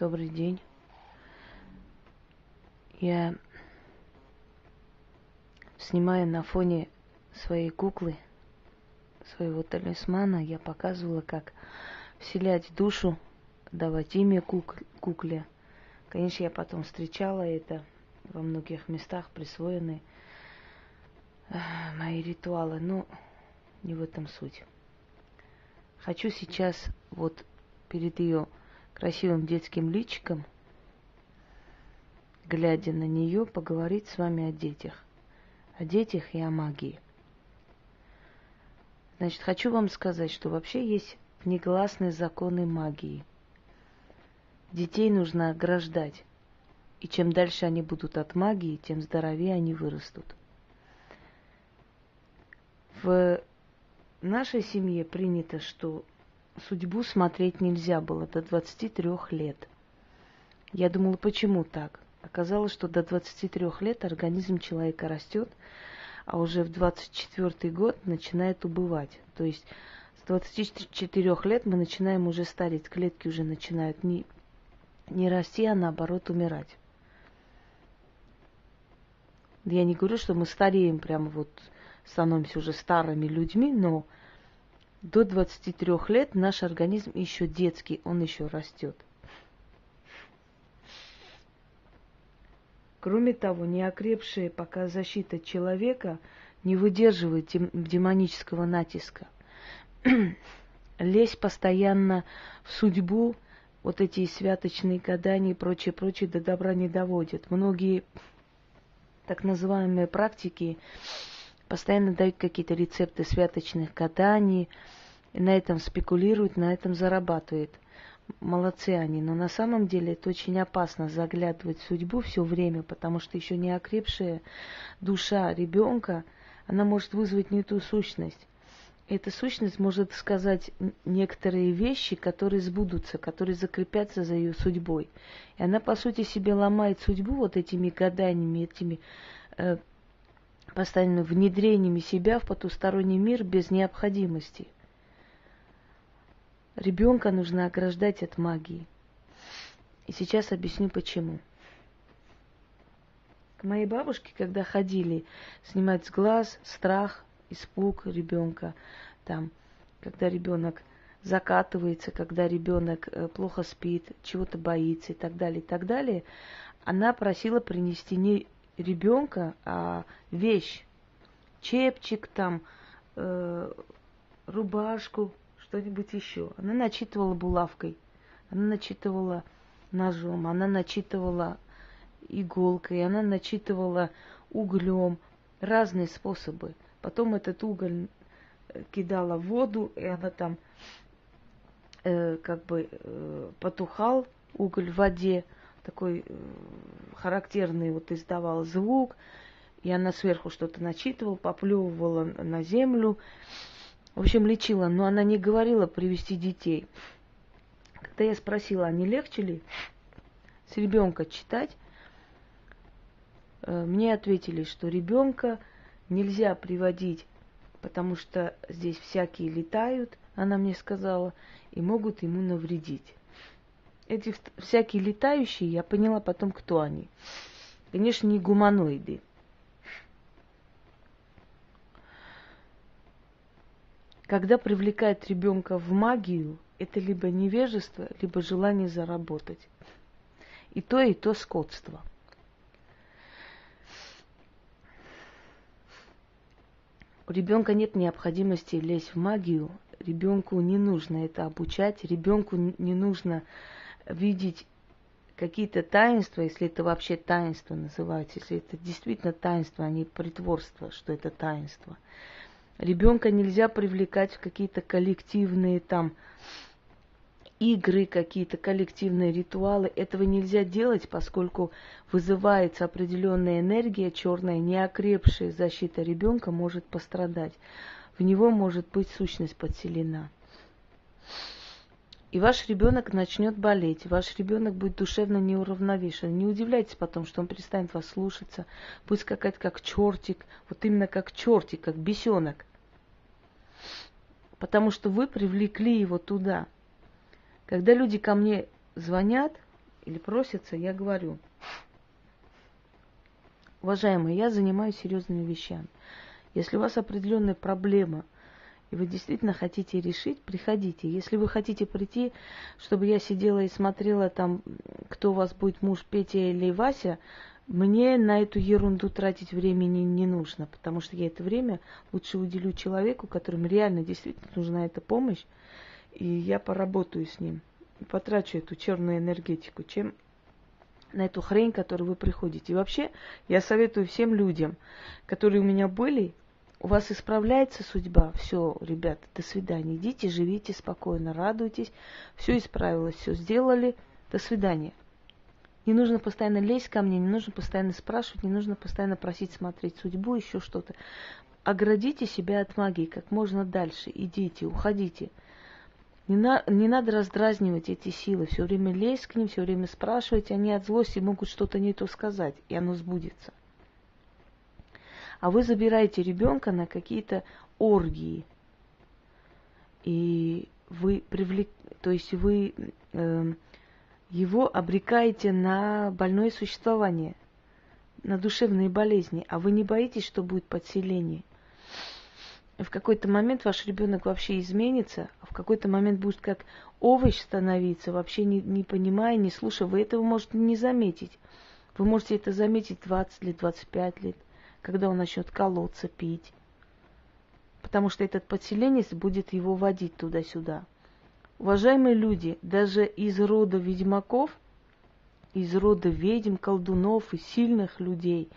Добрый день. Я снимая на фоне своей куклы, своего талисмана, я показывала, как вселять душу, давать имя кукле. Конечно, я потом встречала это во многих местах, присвоены мои ритуалы, но не в этом суть. Хочу сейчас вот перед ее красивым детским личиком, глядя на нее, поговорить с вами о детях и о магии. Значит, хочу вам сказать, что вообще есть негласные законы магии. Детей нужно ограждать, и чем дальше они будут от магии, тем здоровее они вырастут. В нашей семье принято, что судьбу смотреть нельзя было до 23 лет. Я думала, почему так? Оказалось, что до 23 лет организм человека растет, а уже в 24 год начинает убывать. То есть с 24 лет мы начинаем уже стареть, клетки уже начинают не расти, а наоборот умирать. Я не говорю, что мы стареем, прямо вот становимся уже старыми людьми, но до 23 лет наш организм еще детский, он еще растет. Кроме того, неокрепшая пока защита человека не выдерживает демонического натиска. Лезть постоянно в судьбу, вот эти святочные гадания и прочее, до добра не доводят. Многие так называемые практики постоянно дают какие-то рецепты святочных гаданий, и на этом спекулируют, на этом зарабатывают. Молодцы они, но на самом деле это очень опасно заглядывать в судьбу все время, потому что еще не окрепшая душа ребенка, она может вызвать не ту сущность. Эта сущность может сказать некоторые вещи, которые сбудутся, которые закрепятся за ее судьбой. И она, по сути, себе ломает судьбу вот этими гаданиями, этими постоянными внедрениями себя в потусторонний мир без необходимости. Ребенка нужно ограждать от магии. И сейчас объясню почему. К моей бабушке, когда ходили снимать с глаз страх, испуг ребенка, там, когда ребенок закатывается, когда ребенок плохо спит, чего-то боится и так далее, она просила принести не ребенка, а вещь, чепчик, там, рубашку, что-нибудь еще. Она начитывала булавкой, она начитывала ножом, она начитывала иголкой, она начитывала углем, разные способы. Потом этот уголь кидала в воду, и она там потухал уголь в воде, такой характерный вот издавал звук, и она сверху что-то начитывала, поплевывала на землю. В общем, лечила, но она не говорила привести детей. Когда я спросила, а не легче ли с ребенка читать, мне ответили, что ребенка нельзя приводить, потому что здесь всякие летают, она мне сказала, и могут ему навредить. Эти всякие летающие, я поняла потом, кто они. Конечно, не гуманоиды. Когда привлекает ребенка в магию, это либо невежество, либо желание заработать. И то скотство. У ребенка нет необходимости лезть в магию. Ребенку не нужно это обучать. Ребенку не нужно видеть какие-то таинства, если это вообще таинство называется, если это действительно таинство, а не притворство, что это таинство. Ребенка нельзя привлекать в какие-то коллективные там игры, какие-то коллективные ритуалы. Этого нельзя делать, поскольку вызывается определенная энергия черная, неокрепшая защита ребенка может пострадать. В него может быть сущность подселена. И ваш ребенок начнет болеть, ваш ребенок будет душевно неуравновешен. Не удивляйтесь потом, что он перестанет вас слушаться, будет скакать как чертик, вот именно как чертик, как бесенок. Потому что вы привлекли его туда. Когда люди ко мне звонят, или просятся, я говорю: уважаемые, я занимаюсь серьезными вещами. Если у вас определенная проблема, и вы действительно хотите решить, приходите. Если вы хотите прийти, чтобы я сидела и смотрела там, кто у вас будет муж, Петя или Вася, мне на эту ерунду тратить времени не нужно, потому что я это время лучше уделю человеку, которому реально действительно нужна эта помощь, и я поработаю с ним, и потрачу эту черную энергетику, чем на эту хрень, которую вы приходите. И вообще, я советую всем людям, которые у меня были: у вас исправляется судьба, все, ребята, до свидания, идите, живите спокойно, радуйтесь, все исправилось, все сделали, до свидания. Не нужно постоянно лезть ко мне, не нужно постоянно спрашивать, не нужно постоянно просить смотреть судьбу, еще что-то. Оградите себя от магии как можно дальше, идите, уходите. Не надо раздразнивать эти силы, все время лезть к ним, все время спрашивать, они от злости могут что-то не то сказать, и оно сбудется. А вы забираете ребенка на какие-то оргии, и вы его обрекаете на больное существование, на душевные болезни, а вы не боитесь, что будет подселение. В какой-то момент ваш ребенок вообще изменится, а в какой-то момент будет как овощ становиться, вообще не понимая, не слушая. Вы этого можете не заметить. Вы можете это заметить 20 лет, 25 лет, когда он начнет колоться, пить. Потому что этот подселенец будет его водить туда-сюда. Уважаемые люди, даже из рода ведьмаков, из рода ведьм, колдунов и сильных людей,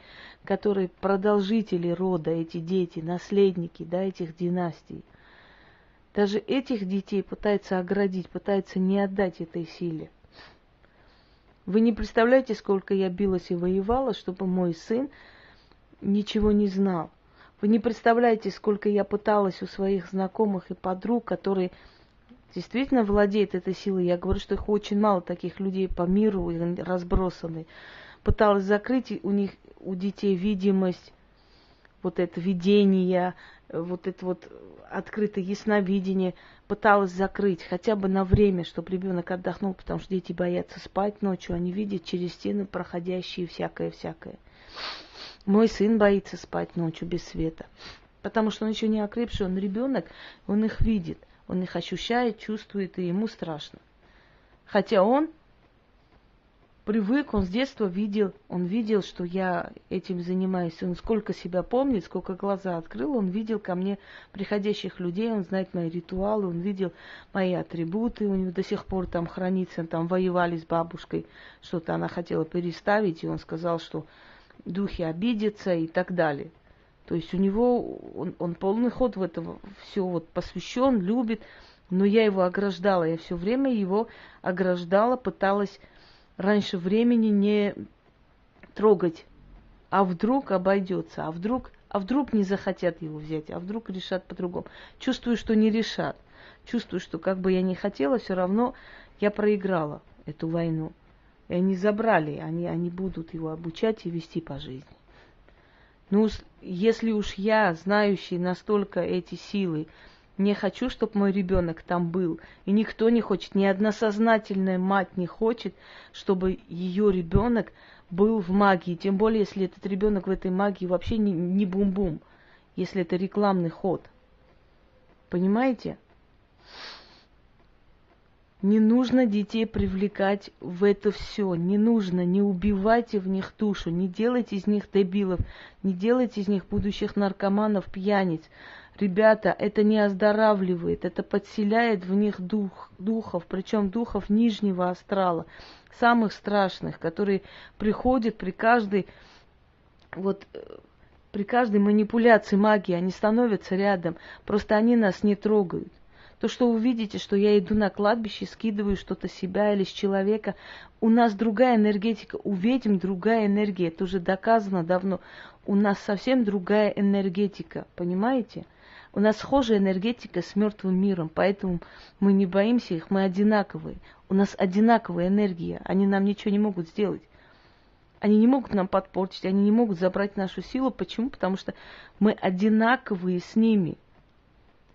которые продолжители рода, эти дети, наследники, да, этих династий, даже этих детей пытаются оградить, пытаются не отдать этой силе. Вы не представляете, сколько я билась и воевала, чтобы мой сын ничего не знал. Вы не представляете, сколько я пыталась у своих знакомых и подруг, которые действительно владеют этой силой. Я говорю, что их очень мало, таких людей по миру, разбросаны. Пыталась закрыть у детей видимость, вот это видение, вот это вот открытое ясновидение. Пыталась закрыть хотя бы на время, чтобы ребенок отдохнул, потому что дети боятся спать ночью, они видят через стены проходящие всякое-всякое. Мой сын боится спать ночью без света, потому что он еще не окрепший, он ребенок, он их видит. Он их ощущает, чувствует, и ему страшно. Хотя он привык, он с детства видел, что я этим занимаюсь. Он сколько себя помнит, сколько глаза открыл, он видел ко мне приходящих людей, он знает мои ритуалы, он видел мои атрибуты, у него до сих пор там хранится, там воевали с бабушкой, что-то она хотела переставить, и он сказал, что духи обидятся и так далее. То есть у него, он полный ход в это все вот посвящен, любит, но я его ограждала, я все время его ограждала, пыталась раньше времени не трогать, а вдруг обойдется, а вдруг не захотят его взять, а вдруг решат по-другому. Чувствую, что не решат, чувствую, что как бы я ни хотела, все равно я проиграла эту войну. И они забрали, они будут его обучать и вести по жизни. Ну, если уж я, знающий настолько эти силы, не хочу, чтобы мой ребенок там был, и никто не хочет, ни одна сознательная мать не хочет, чтобы ее ребенок был в магии, тем более, если этот ребенок в этой магии вообще не бум-бум, если это рекламный ход. Понимаете? Не нужно детей привлекать в это все. Не нужно, не убивайте в них душу, не делайте из них дебилов, не делайте из них будущих наркоманов, пьяниц. Ребята, это не оздоравливает, это подселяет в них духов, причем духов нижнего астрала, самых страшных, которые приходят при каждой манипуляции магии, они становятся рядом, просто они нас не трогают. То, что вы видите, что я иду на кладбище, скидываю что-то с себя или с человека, у нас другая энергетика, у ведьм другая энергия, это уже доказано давно. У нас совсем другая энергетика, понимаете? У нас схожая энергетика с мертвым миром, поэтому мы не боимся их, мы одинаковые. У нас одинаковая энергия, они нам ничего не могут сделать. Они не могут нам подпортить, они не могут забрать нашу силу. Почему? Потому что мы одинаковые с ними.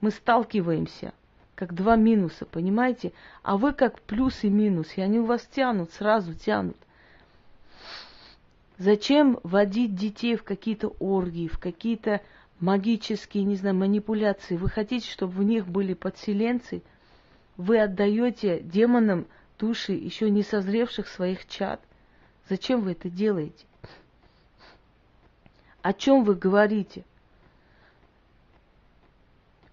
Мы сталкиваемся. как два минуса, понимаете? А вы как плюс и минус, и они у вас тянут, сразу тянут. Зачем водить детей в какие-то оргии, в какие-то магические, не знаю, манипуляции? Вы хотите, чтобы в них были подселенцы? Вы отдаете демонам души еще не созревших своих чад. Зачем вы это делаете? О чем вы говорите?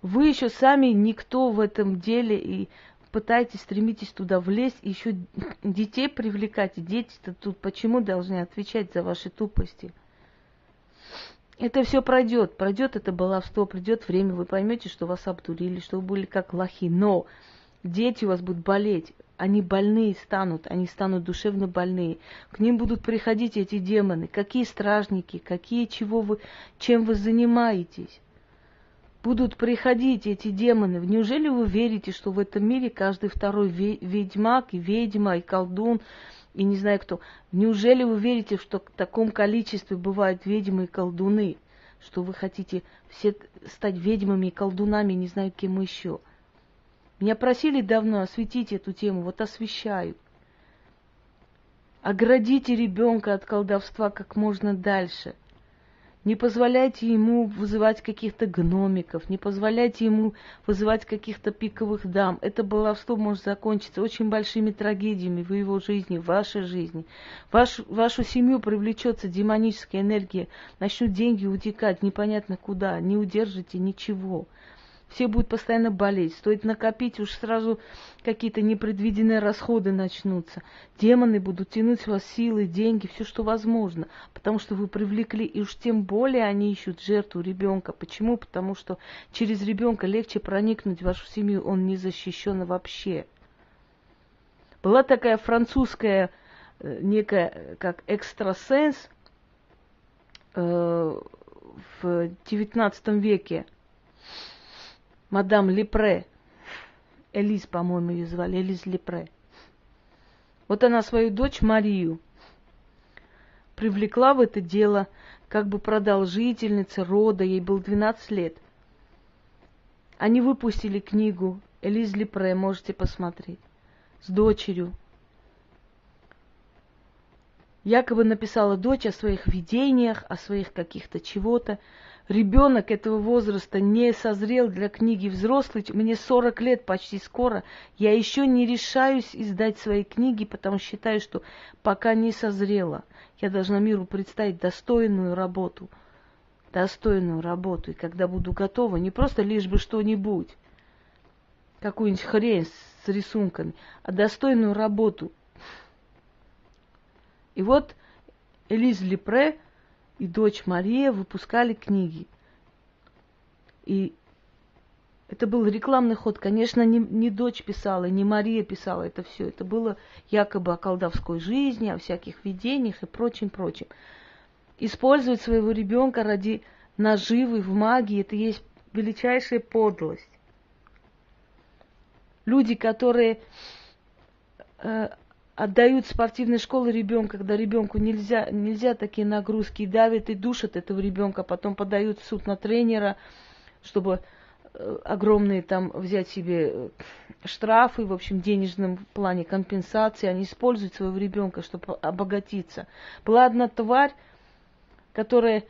Вы еще сами никто в этом деле и пытаетесь, стремитесь туда влезть, и еще детей привлекаете. Дети-то тут почему должны отвечать за ваши тупости? Это все пройдет. Пройдет это баловство, придет время, вы поймете, что вас обдурили, что вы были как лохи. Но дети у вас будут болеть. Они больные станут, они станут душевно больные. К ним будут приходить эти демоны. Какие стражники, чем вы занимаетесь? Будут приходить эти демоны. Неужели вы верите, что в этом мире каждый второй ведьмак, и ведьма, и колдун, и не знаю кто? Неужели вы верите, что в таком количестве бывают ведьмы и колдуны? Что вы хотите все стать ведьмами и колдунами, не знаю кем еще? Меня просили давно осветить эту тему, вот освещаю. Оградите ребенка от колдовства как можно дальше. Не позволяйте ему вызывать каких-то гномиков, не позволяйте ему вызывать каких-то пиковых дам. Это баловство может закончиться очень большими трагедиями в его жизни, в вашей жизни. Вашу семью привлечется демоническая энергия, начнут деньги утекать непонятно куда, не удержите ничего. Все будут постоянно болеть. Стоит накопить, уж сразу какие-то непредвиденные расходы начнутся. Демоны будут тянуть с вас силы, деньги, все, что возможно. Потому что вы привлекли, и уж тем более они ищут жертву ребенка. Почему? Потому что через ребенка легче проникнуть в вашу семью, он не защищен вообще. Была такая французская, некая, как экстрасенс в XIX веке. Мадам Лепре, Элиз, по-моему, ее звали, Элиз Лепре. Вот она свою дочь Марию привлекла в это дело как бы продолжительница рода, ей было 12 лет. Они выпустили книгу Элиз Лепре, можете посмотреть, с дочерью. Якобы написала дочь о своих видениях, о своих каких-то чего-то. Ребенок этого возраста не созрел для книги взрослый. Мне 40 лет почти скоро. Я еще не решаюсь издать свои книги, потому что считаю, что пока не созрела. Я должна миру представить достойную работу. Достойную работу. И когда буду готова, не просто лишь бы что-нибудь, какую-нибудь хрень с рисунками, а достойную работу. И вот Элиз Лепре и дочь Мария выпускали книги. И это был рекламный ход. Конечно, не дочь писала, не Мария писала это все. Это было якобы о колдовской жизни, о всяких видениях и прочем. Использовать своего ребенка ради наживы в магии, это есть величайшая подлость. Люди, которые отдают в спортивной школе ребенка, когда ребенку нельзя такие нагрузки, и давят и душат этого ребенка, потом подают в суд на тренера, чтобы огромные там взять себе штрафы, в общем, в денежном плане компенсации. Они используют своего ребенка, чтобы обогатиться. Была одна тварь, которая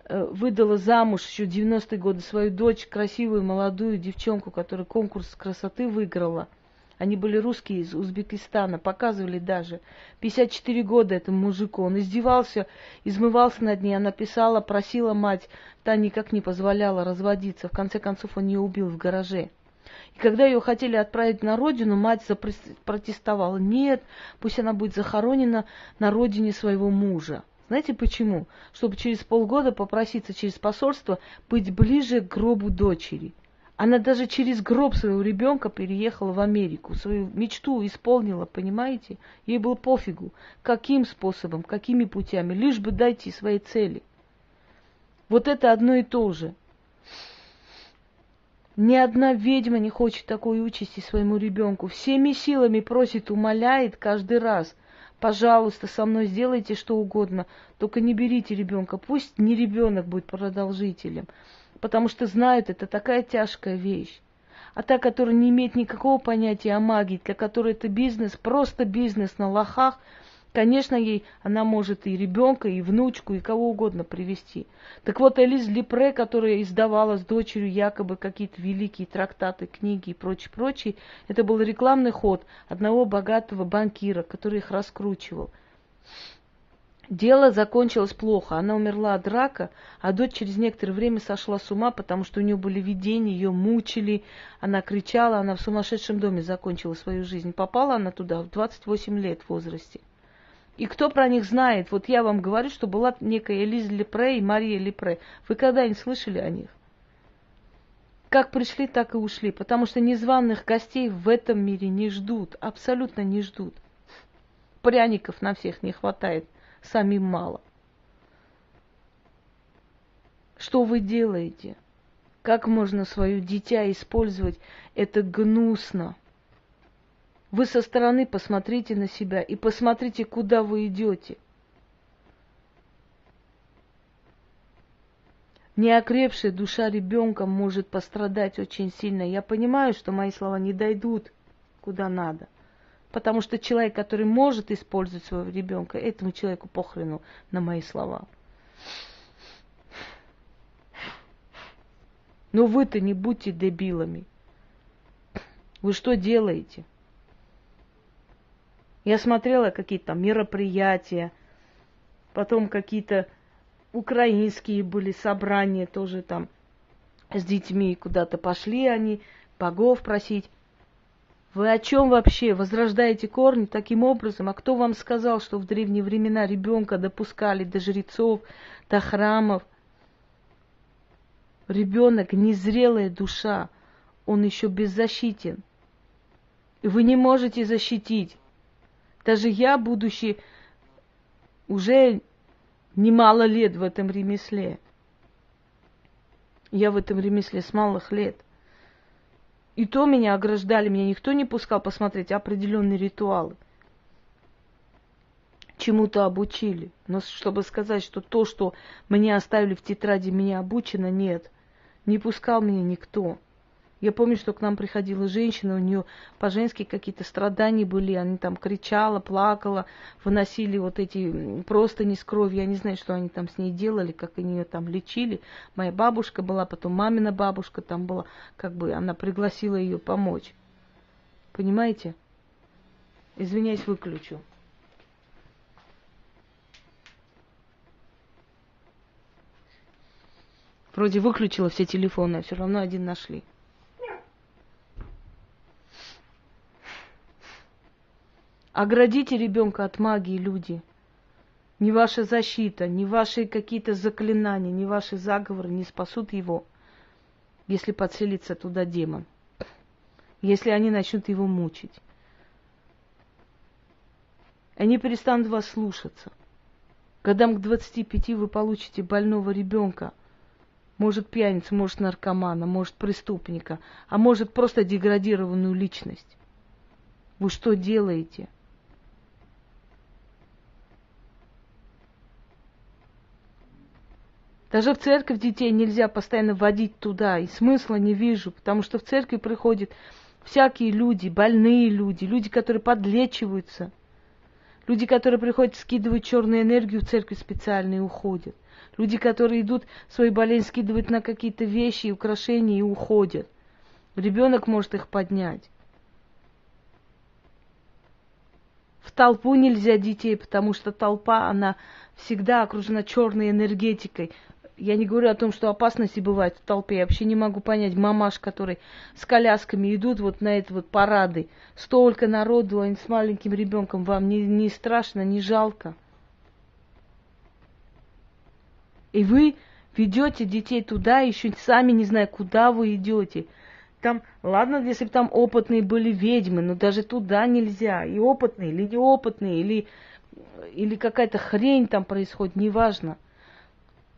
выдала замуж еще в 90-е годы свою дочь, красивую молодую девчонку, которая конкурс красоты выиграла. Они были русские из Узбекистана, показывали даже. 54 года этому мужику. Он издевался, измывался над ней. Она писала, просила мать, та никак не позволяла разводиться. В конце концов, он ее убил в гараже. И когда ее хотели отправить на родину, мать запротестовала. Нет, пусть она будет захоронена на родине своего мужа. Знаете почему? Чтобы через полгода попроситься через посольство быть ближе к гробу дочери. Она даже через гроб своего ребенка переехала в Америку, свою мечту исполнила, понимаете? Ей было пофигу, каким способом, какими путями, лишь бы дойти своей цели. Вот это одно и то же. Ни одна ведьма не хочет такой участи своему ребенку. Всеми силами просит, умоляет каждый раз. Пожалуйста, со мной сделайте что угодно, только не берите ребенка. Пусть не ребенок будет продолжителем. Потому что знают, это такая тяжкая вещь. А та, которая не имеет никакого понятия о магии, для которой это бизнес, просто бизнес на лохах, конечно, она может и ребенка, и внучку, и кого угодно привести. Так вот, Элиз Лепре, которая издавала с дочерью якобы какие-то великие трактаты, книги и прочее, это был рекламный ход одного богатого банкира, который их раскручивал. Дело закончилось плохо. Она умерла от рака, а дочь через некоторое время сошла с ума, потому что у нее были видения, ее мучили, она кричала, она в сумасшедшем доме закончила свою жизнь. Попала она туда в 28 лет в возрасте. И кто про них знает? Вот я вам говорю, что была некая Элиза Лепре и Мария Лепре. Вы когда-нибудь слышали о них? Как пришли, так и ушли, потому что незваных гостей в этом мире не ждут, абсолютно не ждут. Пряников на всех не хватает. Самим мало. Что вы делаете? Как можно свое дитя использовать? Это гнусно. Вы со стороны посмотрите на себя и посмотрите, куда вы идете. Неокрепшая душа ребенка может пострадать очень сильно. Я понимаю, что мои слова не дойдут куда надо. Потому что человек, который может использовать своего ребенка, этому человеку похрену на мои слова. Но вы-то не будьте дебилами. Вы что делаете? Я смотрела какие-то там мероприятия, потом какие-то украинские были собрания тоже там с детьми, куда-то пошли они, богов просить. Вы о чем вообще? Возрождаете корни таким образом? А кто вам сказал, что в древние времена ребенка допускали до жрецов, до храмов? Ребенок, незрелая душа, он еще беззащитен. И вы не можете защитить. Даже я, будучи уже немало лет в этом ремесле, я в этом ремесле с малых лет, и то меня ограждали, меня никто не пускал посмотреть определенные ритуалы. Чему-то обучили. Но чтобы сказать, что то, что мне оставили в тетради, меня обучено, нет. Не пускал меня никто. Я помню, что к нам приходила женщина, у нее по-женски какие-то страдания были, она там кричала, плакала, выносили вот эти простыни с кровью, я не знаю, что они там с ней делали, как они ее там лечили. Моя бабушка была, потом мамина бабушка там была, как бы она пригласила ее помочь. Понимаете? Извиняюсь, выключу. Вроде выключила все телефоны, а все равно один нашли. Оградите ребенка от магии, люди. Ни ваша защита, ни ваши какие-то заклинания, ни ваши заговоры не спасут его, если подселится туда демон. Если они начнут его мучить. Они перестанут вас слушаться. Годам к 25 вы получите больного ребенка, может пьяницу, может наркомана, может преступника, а может просто деградированную личность. Вы что делаете? Даже в церковь детей нельзя постоянно водить туда, и смысла не вижу, потому что в церкви приходят всякие люди, больные люди, люди, которые подлечиваются, люди, которые приходят, скидывают черную энергию в церковь специально и уходят, люди, которые идут свою болезнь скидывают на какие-то вещи, украшения и уходят. Ребенок может их поднять. В толпу нельзя детей, потому что толпа, она всегда окружена черной энергетикой. Я не говорю о том, что опасности бывают в толпе. Я вообще не могу понять мамаш, которые с колясками идут вот на эти вот парады. Столько народу, они с маленьким ребенком. Вам не страшно, не жалко. И вы ведете детей туда, еще сами не зная, куда вы идете. Там, ладно, если бы там опытные были ведьмы, но даже туда нельзя. И опытные, или неопытные, или какая-то хрень там происходит, неважно.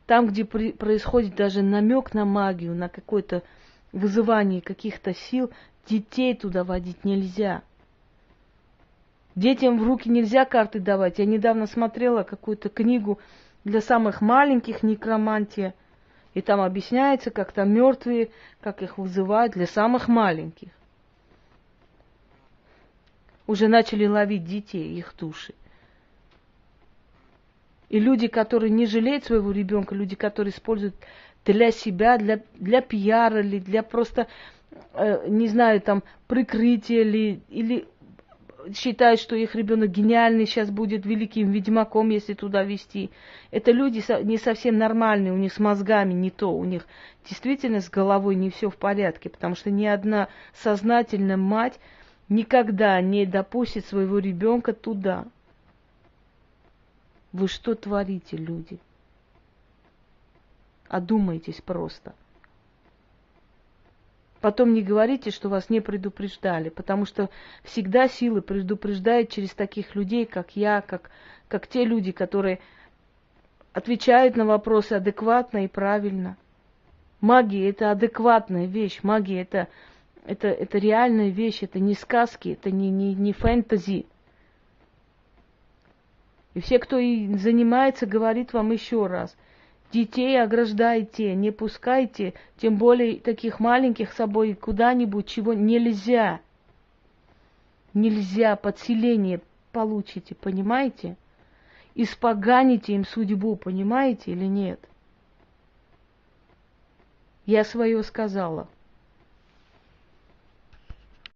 Там, где происходит даже намек на магию, на какое-то вызывание каких-то сил, детей туда водить нельзя. Детям в руки нельзя карты давать. Я недавно смотрела какую-то книгу для самых маленьких, некромантия. И там объясняется, как там мертвые, как их вызывают для самых маленьких. Уже начали ловить детей, их души. И люди, которые не жалеют своего ребенка, люди, которые используют для себя, для пиара или для просто, не знаю, там, прикрытия или считают, что их ребенок гениальный, сейчас будет великим ведьмаком, если туда вести. Это люди не совсем нормальные, у них с мозгами не то, у них действительно с головой не все в порядке, потому что ни одна сознательная мать никогда не допустит своего ребенка туда. Вы что творите, люди? Одумайтесь просто. Потом не говорите, что вас не предупреждали, потому что всегда силы предупреждают через таких людей, как я, как те люди, которые отвечают на вопросы адекватно и правильно. Магия – это адекватная вещь, магия – это реальная вещь, это не сказки, это не фэнтези. И все, кто и занимается, говорит вам еще раз – детей ограждайте, не пускайте, тем более таких маленьких с собой куда-нибудь, чего нельзя. Нельзя, подселение получите, понимаете? Испоганите им судьбу, понимаете или нет? Я свое сказала.